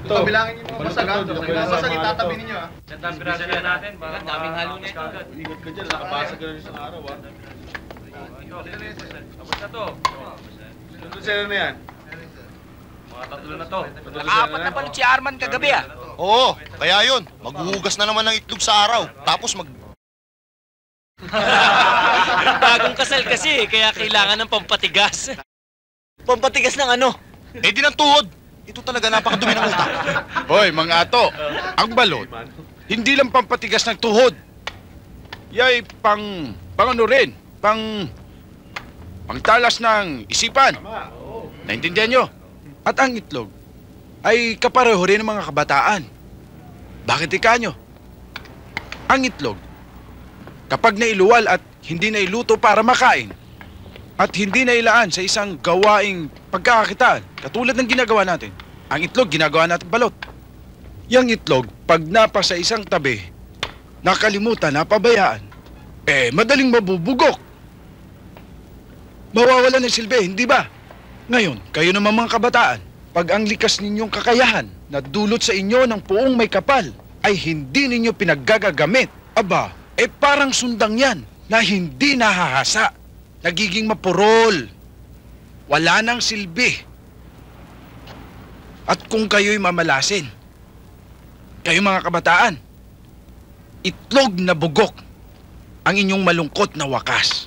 Bilangin niyo mga basag, ha? Basag, itatabi ninyo, ha? Natapirasa na natin, baka daming halo na ito. Ingat ka dyan, nakapasag ka na isang araw, ha? Tapos na to. Ano sila na yan? Mga tatlo na to. Naka-apat na balot si Arman kagabi, ah. Oo, kaya yun. Maghuhugas na naman ng itlog sa araw. Tapos Bagong kasal kasi, kaya kailangan ng pampatigas. Pampatigas ng ano? Eh di ng tuhod. Ito talaga napakadumi ng utak. Hoy, mga ato, ang balot, hindi lang pampatigas ng tuhod. Yay, ano rin, pangtalas ng isipan. Naintindihan nyo? At ang itlog ay kapareho rin ng mga kabataan. Bakit ika nyo? Ang itlog, kapag nailuwal at hindi nailuto para makain, at hindi nailaan sa isang gawaing pagkakakitaan, katulad ng ginagawa natin, ang itlog ginagawa natin balot. Yang itlog, pag napa sa isang tabi, nakalimutan, napabayaan, madaling mabubugok. Mawawala ng silbi, hindi ba? Ngayon, kayo naman mga kabataan, pag ang likas ninyong kakayahan na dulot sa inyo ng puong may kapal ay hindi ninyo pinaggagagamit, aba, parang sundang yan na hindi nahahasa. Nagiging mapurol. Wala nang silbi. At kung kayo'y mamalasin, kayo mga kabataan, itlog na bugok ang inyong malungkot na wakas.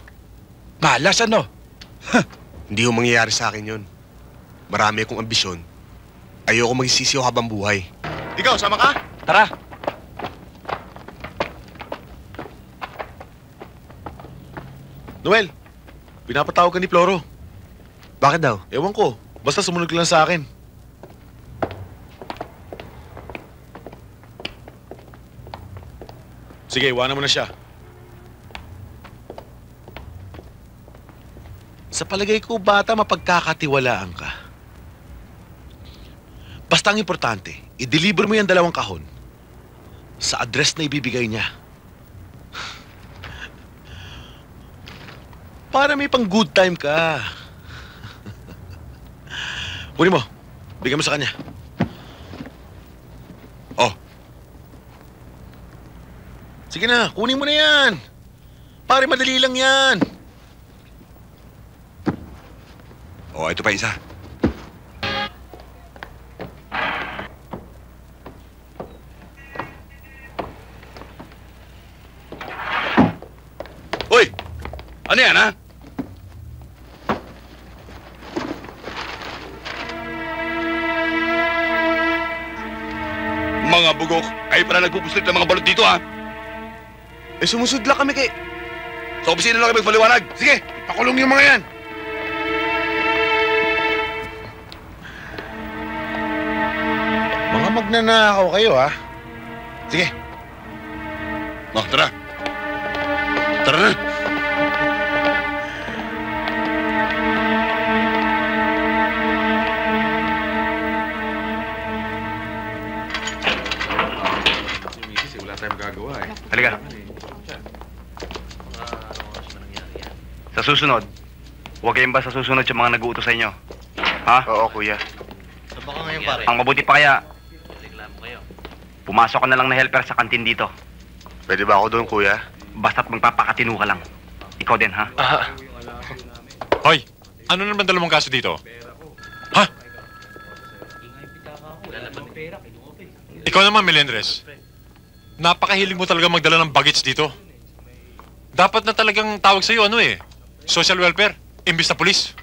Malas ano? Hindi ho mangyayari sa akin yun. Marami akong ambisyon. Ayoko magsisiyo habang buhay. Ikaw, sama ka? Tara. Noel, pinapatawag ka ni Floro. Bakit daw? Ewan ko, basta sumunod ka lang sa akin. Sige, iwanan mo na siya. Sa palagay ko, bata, mapagkakatiwalaan ka. Basta ang importante, i-deliver mo yung 2 kahon sa address na ibibigay niya. Para may pang good time ka. Kunin mo. Bigyan mo sa kanya. Oh. Sige na, kunin mo na yan. Pare, madali lang yan. Oh, ito pa isa. Hoy! Ano yan, ha? Mga bugok, kayo pala nagpupuslit ng mga balot dito, ha? Sumusudla kami kay... Sa opisina lang kayo magpaliwanag. Sige, pakulong yung mga yan. Mga magnanakaw kayo, ha? Sige. Oh, tara. Tara na. Wala tayong magagawa, eh. Halika. Sa susunod, huwag kayong ba sa susunod sa mga nag-uutos sa inyo? Ha? Oo, kuya. Baka ngayon, pare. Ang mabuti pa kaya, pumasok ka na lang na helper sa kantin dito. Pwede ba ako doon, kuya? Basta't magpapakatino ka lang. Ikaw din, ha? Hoy, ano naman dalawang kaso dito? Ha? Ikaw naman, Melendres. Napakahilig mo talaga magdala ng bagets dito. Dapat na talagang tawag sa'yo, social welfare, imbis na pulis.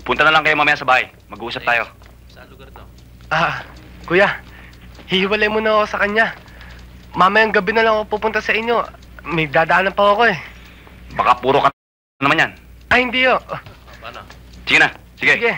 Punta na lang kayo mamaya sa bahay. Mag-uusap tayo. Kuya, hihiwalay mo na ako sa kanya. Mamayang gabi na lang ako pupunta sa inyo. May dadaanan pa ako, eh. Baka puro ka naman yan. Ay, hindi, oh. Sige na. Sige. Sige.